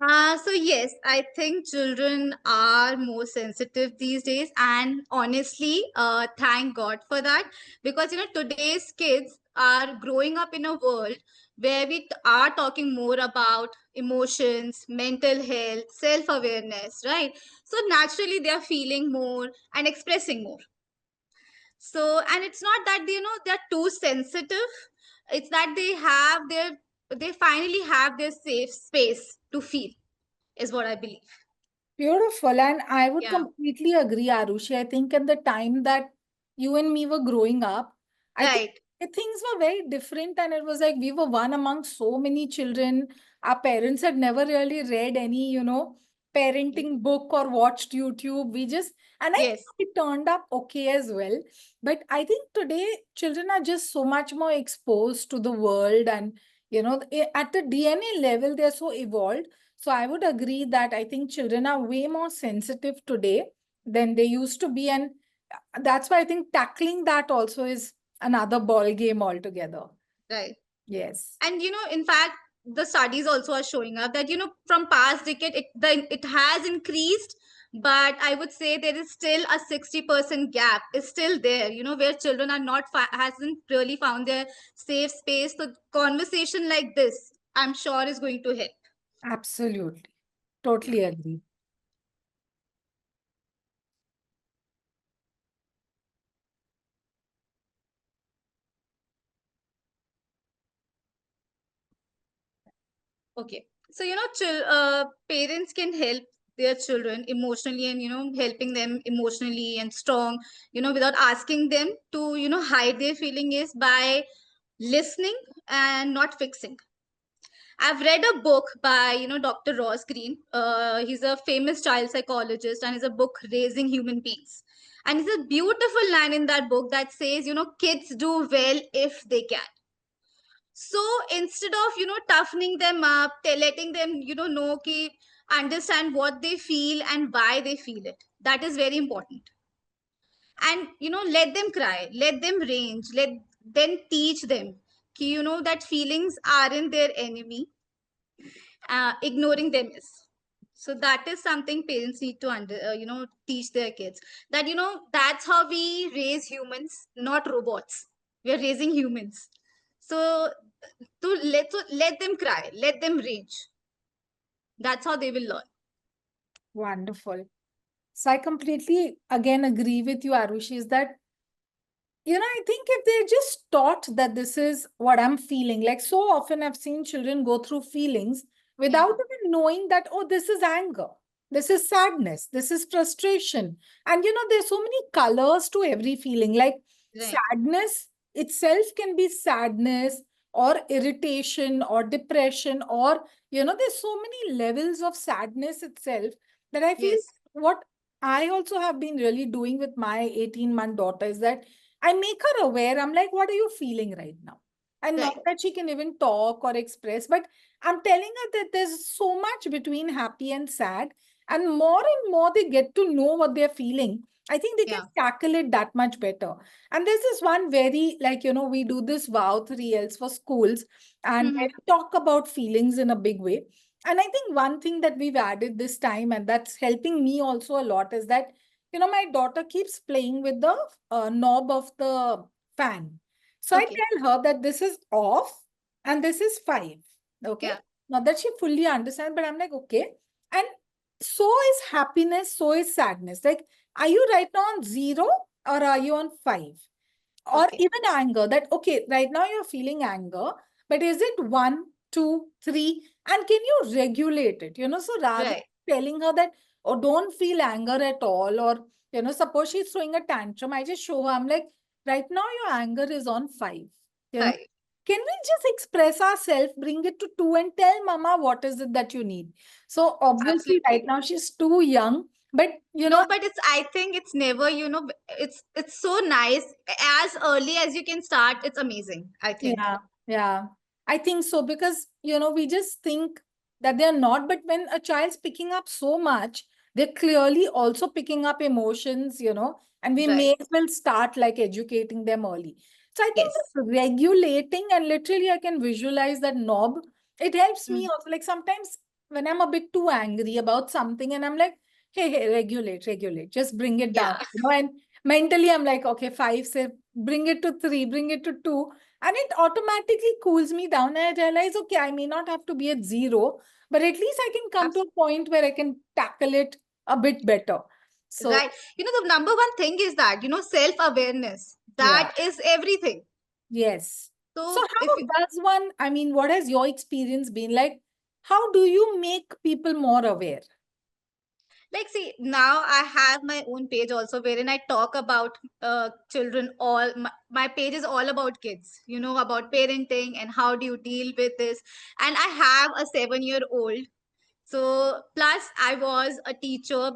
So yes, I think children are more sensitive these days, and honestly, thank God for that, because today's kids are growing up in a world where are talking more about emotions, mental health, self-awareness, right? So naturally, they are feeling more and expressing more. So, and it's not that they're too sensitive. It's that they finally have their safe space to feel, is what I believe. Beautiful. And I would Yeah. completely agree, Arushi. I think at the time that you and me were growing up, I think Right. things were very different. And it was like we were one among so many children. Our parents had never really read any, parenting book or watched YouTube. And I think Yes. it turned up okay as well. But I think today children are just so much more exposed to the world. And, at the DNA level, they're so evolved. So I would agree that I think children are way more sensitive today than they used to be. And that's why I think tackling that also is another ball game altogether. Right. Yes. And in fact, the studies also are showing up that from past decade it has increased, but I would say there is still a 60% gap is still there, where children are not hasn't really found their safe space. So conversation like this, I'm sure, is going to help. Absolutely. Totally agree. Okay. So, parents can help their children emotionally, and, helping them emotionally and strong, without asking them to, hide their feeling, is by listening and not fixing. I've read a book by, Dr. Ross Green. He's a famous child psychologist, and it's a book, Raising Human Beings. And it's a beautiful line in that book that says, kids do well if they can. So instead of toughening them up, letting them know ki, understand what they feel and why they feel it, that is very important. And let them cry, let them range, let then teach them ki, that feelings aren't their enemy. Ignoring them is. So that is something parents need to teach their kids, that that's how we raise humans, not robots. We are raising humans. So let them cry, let them rage. That's how they will learn. Wonderful. So I completely again agree with you, Arushi, is that I think if they just taught that this is what I'm feeling, like so often I've seen children go through feelings Yeah. without even knowing that, oh, this is anger, this is sadness, this is frustration. And, there's so many colors to every feeling. Like Right. sadness itself can be sadness or irritation or depression, or, there's so many levels of sadness itself that I feel Yes. what I also have been really doing with my 18-month daughter is that I make her aware. I'm like, what are you feeling right now? And not Right. that she can even talk or express, but I'm telling her that there's so much between happy and sad. And more they get to know what they're feeling, I think they can Yeah. tackle it that much better. And there's this one very, like, we do this Wow 3Ls for schools and where Mm-hmm. we talk about feelings in a big way. And I think one thing that we've added this time, and that's helping me also a lot, is that my daughter keeps playing with the knob of the fan. So I Okay. tell her that this is off and this is 5. Okay. Yeah. Not that she fully understands, but I'm like, okay. And so is happiness, so is sadness. Like, are you right now on 0 or are you on 5? Or Okay. even anger, that, okay, right now you're feeling anger, but is it 1, 2, 3? And can you regulate it? So rather Right. than telling her that, oh, don't feel anger at all, or, suppose she's throwing a tantrum, I just show her, I'm like, right now your anger is on 5. You know, Right. can we just express ourselves, bring it to 2 and tell mama what is it that you need? So obviously right Absolutely. now she's too young, but No, but I think it's never, it's so nice. As early as you can start, it's amazing, I think. yeah, yeah. I think so because, we just think that they're not, but when a child's picking up so much, they're clearly also picking up emotions, and we Right. may as well start like educating them early. So I think Yes. this regulating, and literally I can visualize that knob. It helps me Mm. also. Like sometimes when I'm a bit too angry about something and I'm like, hey, regulate, just bring it down. Yeah. And mentally I'm like, okay, five, say, bring it to three, bring it to two. And it automatically cools me down. And I realize, okay, I may not have to be at zero, but at least I can come to a point where I can tackle it a bit better. So, Right. The number one thing is that, self-awareness. yeah, That is everything. yes. So So if how does one, I mean, what has your experience been like? How do you make people more aware? like, see, now I have my own page also wherein I talk about children. My page is all about kids, about parenting and how do you deal with this. And I have a 7-year-old. So plus I was a teacher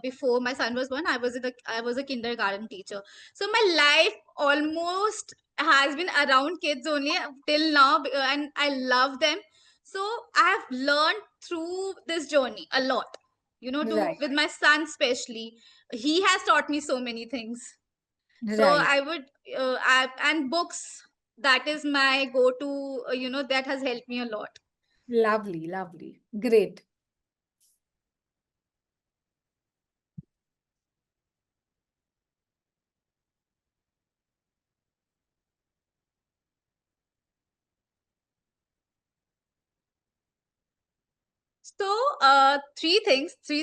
before my son was born. I was a kindergarten teacher. So my life almost has been around kids only till now, and I love them. So I have learned through this journey a lot. To Right, with my son especially, he has taught me so many things. So right. I would, and books. That is my go-to. That has helped me a lot. Lovely, lovely. Great. So, three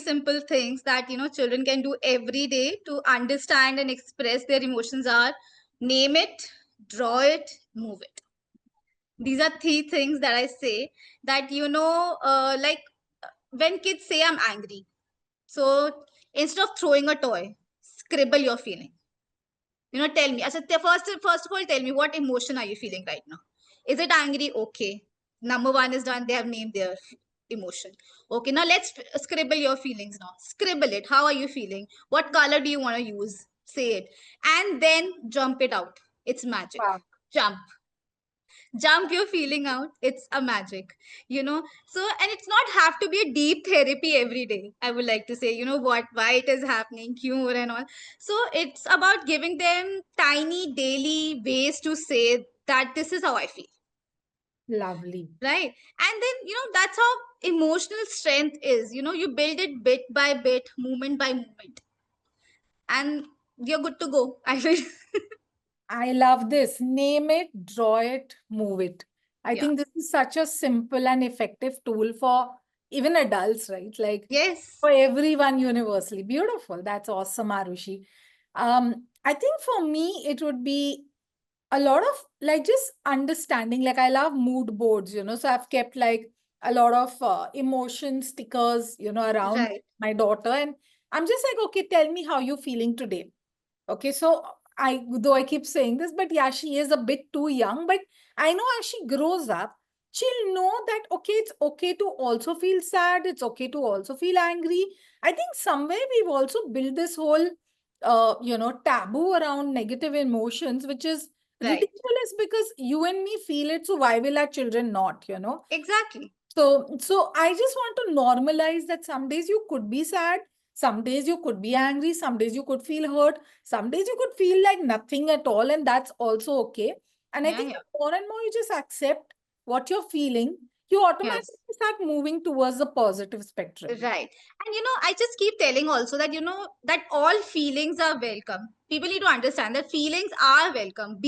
simple things that children can do every day to understand and express their emotions are: name it, draw it, move it. These are three things that I say that like when kids say I'm angry. So instead of throwing a toy, scribble your feeling. Tell me. First of all, tell me what emotion are you feeling right now? Is it angry? Okay. Number one is done. They have named their emotion. Okay. Now let's scribble your feelings now. Scribble it. How are you feeling? What color do you want to use? Say it. And then jump it out. It's magic. Wow. Jump. Jump your feeling out. It's a magic. So, and it's not have to be a deep therapy every day. I would like to say, why it is happening, humor and all. So it's about giving them tiny daily ways to say that this is how I feel. Lovely. Right. And then, that's how emotional strength is. You build it bit by bit, moment by moment, and you're good to go. I feel. I love this. Name it, draw it, move it. I Yeah. think this is such a simple and effective tool for even adults, right? Like Yes. for everyone universally. Beautiful. That's awesome, Arushi. I think for me, it would be a lot of like just understanding. Like I love mood boards, so I've kept like a lot of emotion stickers, around Right. my daughter. And I'm just like, okay, tell me how you're feeling today. Okay, so though I keep saying this, but yeah, she is a bit too young. But I know as she grows up, she'll know that, okay, it's okay to also feel sad. It's okay to also feel angry. I think somewhere we've also built this whole, taboo around negative emotions, which is Right. ridiculous because you and me feel it. So why will our children not, Exactly. So I just want to normalize that some days you could be sad, some days you could be angry, some days you could feel hurt, some days you could feel like nothing at all, and that's also okay. And I Yeah. think Yeah. the more and more you just accept what you're feeling, you Yes. automatically start moving towards the positive spectrum. Right. And I just keep telling also that, that all feelings are welcome. People need to understand that feelings are welcome.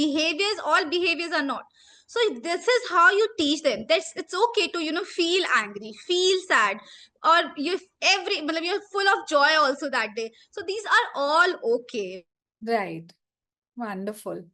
All behaviors are not. So this is how you teach them. It's okay to, feel angry, feel sad, or you're full of joy also that day. So these are all okay. Right. Wonderful.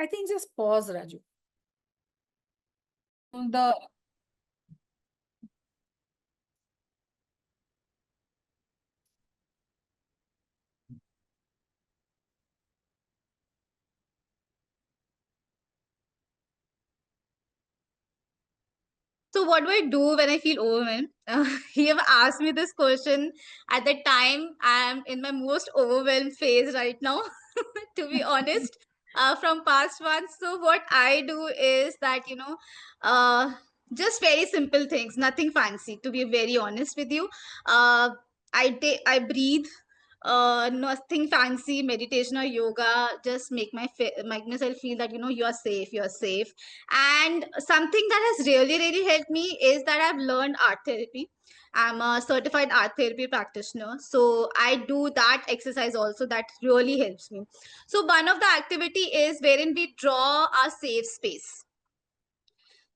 I think just pause, Raju. The So what do I do when I feel overwhelmed? You have asked me this question at the time I'm in my most overwhelmed phase right now, to be honest. from past ones. So what I do is that, uh, just very simple things, nothing fancy, to be very honest with you. Uh, I breathe, nothing fancy, meditation or yoga, just make myself feel that, you're safe. And something that has really, really helped me is that I've learned art therapy. I'm a certified art therapy practitioner. So I do that exercise also, that really helps me. So one of the activity is wherein we draw our safe space.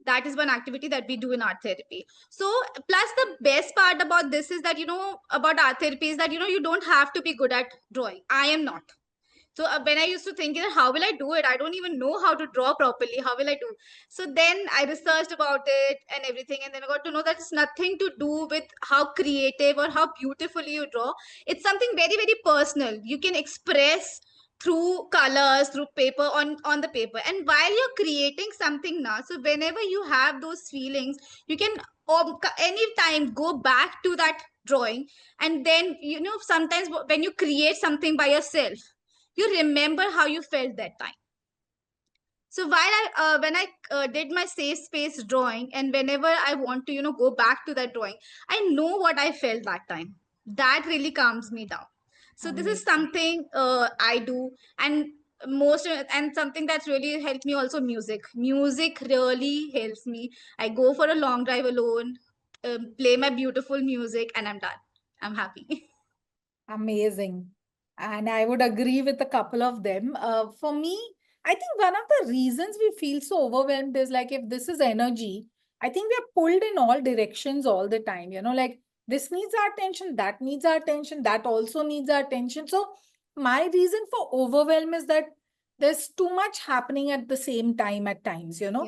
That is one activity that we do in art therapy. So plus the best part about this is that, about art therapy is that, you don't have to be good at drawing. I am not. So when I used to think, how will I do it? I don't even know how to draw properly. How will I do? So then I researched about it and everything, and then I got to know that it's nothing to do with how creative or how beautifully you draw. It's something very, very personal. You can express through colors, through paper, on the paper. And while you're creating something now, so whenever you have those feelings, you can anytime go back to that drawing. And then, sometimes when you create something by yourself, you remember how you felt that time. So while I when I did my safe space drawing, and whenever I want to, go back to that drawing, I know what I felt that time. That really calms me down. So this is Amazing. something I do. And most and something that's really helped me also, music really helps me. I go for a long drive alone, play my beautiful music, and I'm done. I'm happy. Amazing. And I would agree with a couple of them. For me, I think one of the reasons we feel so overwhelmed is like if this is energy, I think we are pulled in all directions all the time. Like this needs our attention, that needs our attention, that also needs our attention. So, my reason for overwhelm is that there's too much happening at the same time at times. Yeah. So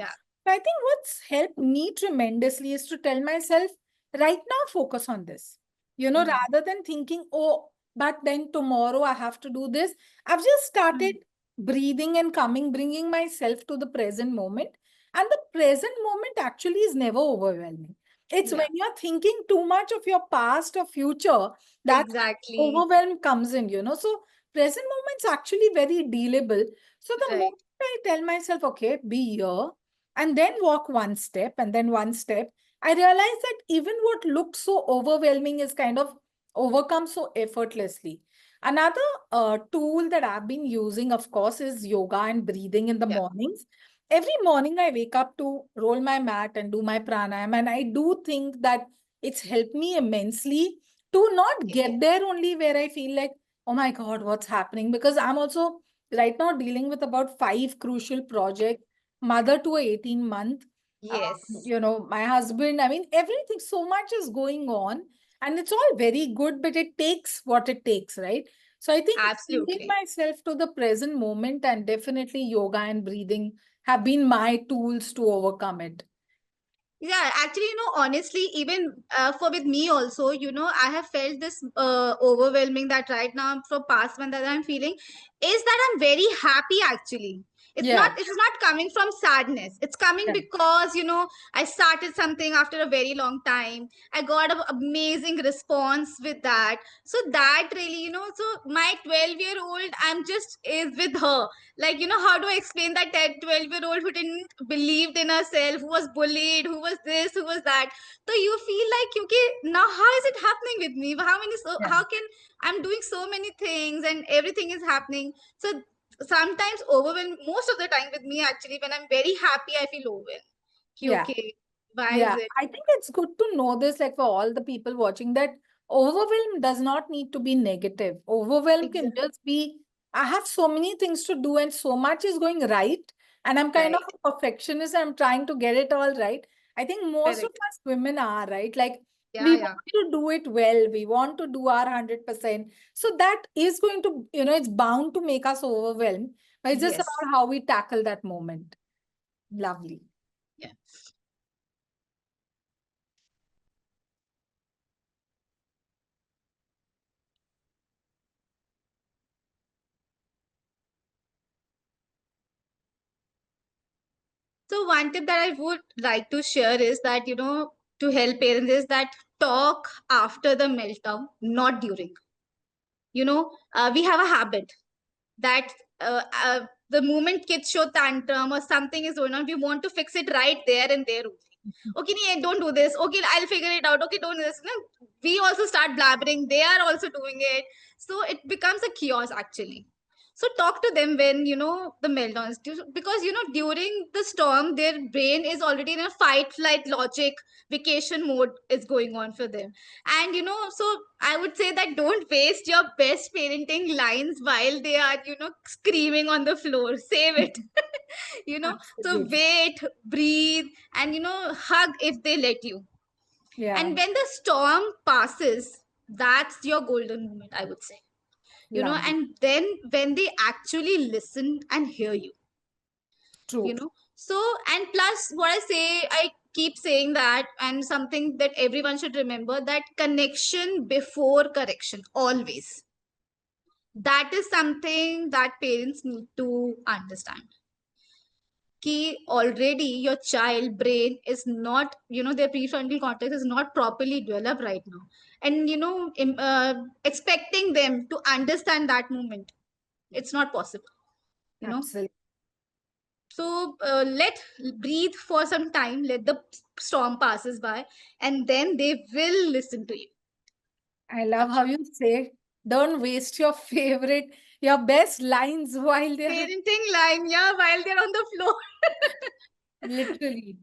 I think what's helped me tremendously is to tell myself, right now, focus on this. Mm. Rather than thinking, oh, but then tomorrow I have to do this. I've just started Mm. breathing and coming, bringing myself to the present moment. And the present moment actually is never overwhelming. It's when Yeah, you're thinking too much of your past or future, that's when exactly. overwhelm comes in. So present moment's actually very dealable. So the Right. moment I tell myself, okay, be here, and then walk one step and then one step, I realized that even what looked so overwhelming is kind of overcome so effortlessly. Another tool that I've been using, of course, is yoga and breathing in the Yeah. mornings. Every morning I wake up to roll my mat and do my pranayam, and I do think that it's helped me immensely to not Okay. get there only where I feel like, oh my God, what's happening? Because I'm also right now dealing with about 5 crucial projects, mother to a 18-month. Yes. My husband, I mean, everything, so much is going on, and it's all very good, but it takes what it takes, right? So I think bringing Absolutely. myself to the present moment, and definitely yoga and breathing have been my tools to overcome it. Yeah, actually, honestly, even for with me also, I have felt this overwhelming that right now for past one that I'm feeling is that I'm very happy actually. Yeah, It is not coming from sadness. It's coming yeah, because, I started something after a very long time. I got an amazing response with that. So that really, so my 12-year-old, I'm just is with her. Like, how do I explain that 10 12-year-old who didn't believed in herself, who was bullied, who was this, who was that? So you feel like, okay, now how is it happening with me? yeah. How can I'm doing so many things and everything is happening? So sometimes overwhelmed, most of the time with me actually, when I'm very happy, I feel overwhelmed. Yeah. Okay, why is Yeah, it? I think it's good to know this, like for all the people watching, that overwhelm does not need to be negative. Overwhelm can Exactly. just be, I have so many things to do and so much is going right. And I'm kind of Right. a perfectionist. I'm trying to get it all right. I think most of Correct. us women are, right? Like Yeah, we yeah. want to do it well. We want to do our 100%. So that is going to, it's bound to make us overwhelmed. But it's just Yes. about how we tackle that moment. Lovely. Yeah. So one tip that I would like to share is that, to help parents is that talk after the meltdown, not during. We have a habit that the moment kids show tantrum or something is going on, we want to fix it right there and there only. Okay, nee, don't do this. Okay, I'll figure it out. Okay, don't do this. No, we also start blabbering. They are also doing it. So it becomes a chaos actually. So talk to them when the meltdowns, because during the storm their brain is already in a fight flight logic vacation mode is going on for them. And so I would say that don't waste your best parenting lines while they are screaming on the floor. Save it. So Absolutely. wait, breathe, and hug if they let you. Yeah, And when the storm passes, that's your golden moment, I would say. lovely. And then when they actually listen and hear you, True. so, and plus what I keep saying that, and something that everyone should remember, that connection before correction always. That is something that parents need to understand. Ki already your child brain is not, their prefrontal cortex is not properly developed right now. And, expecting them to understand that moment, it's not possible, you know. Absolutely. So let breathe for some time, let the storm passes by, and then they will listen to you. I love how you say, don't waste your favorite, your best lines while they're Parenting line, yeah, while they're on the floor. literally.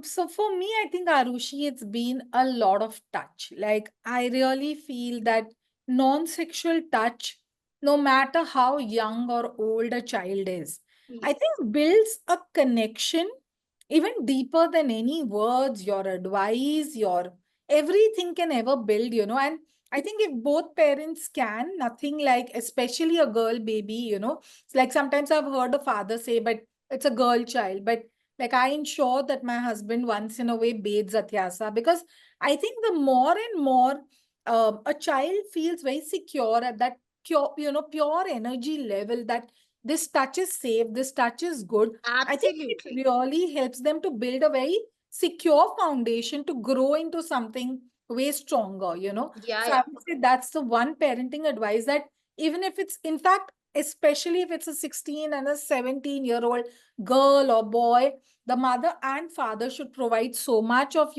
So for me, I think Arushi, it's been a lot of touch. Like I really feel that non-sexual touch, no matter how young or old a child is, I Yes, think builds a connection even deeper than any words, your advice, your everything can ever build, And I think if both parents can, nothing like, especially a girl baby, it's like sometimes I've heard a father say, but it's a girl child. But like I ensure that my husband once in a way bathes Atyasa because I think the more and more a child feels very secure at that pure energy level that this touch is safe, this touch is good. I think it absolutely. really helps them to build a very secure foundation to grow into something way stronger. Yeah, So I yeah, would say that's the one parenting advice that even if it's, in fact, especially if it's a 16 and a 17-year-old girl or boy, the mother and father should provide so much of,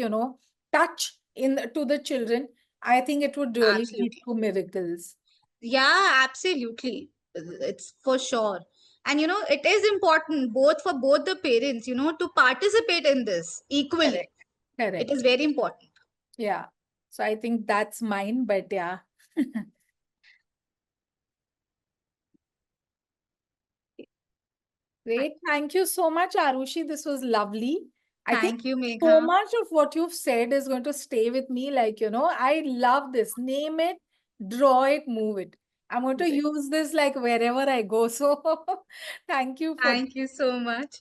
touch to the children. I think it would really lead absolutely. to miracles. Yeah, absolutely. It's for sure. And it is important both for both the parents, to participate in this equally. Correct. It is Correct. very important. Yeah. So I think that's mine, but yeah. Great. Thank you so much, Arushi. This was lovely. I think Thank you, so Megha. much of what you've said is going to stay with me. Like, I love this. Name it, draw it, move it. I'm going to Great. use this like wherever I go. So thank you for Thank you so much.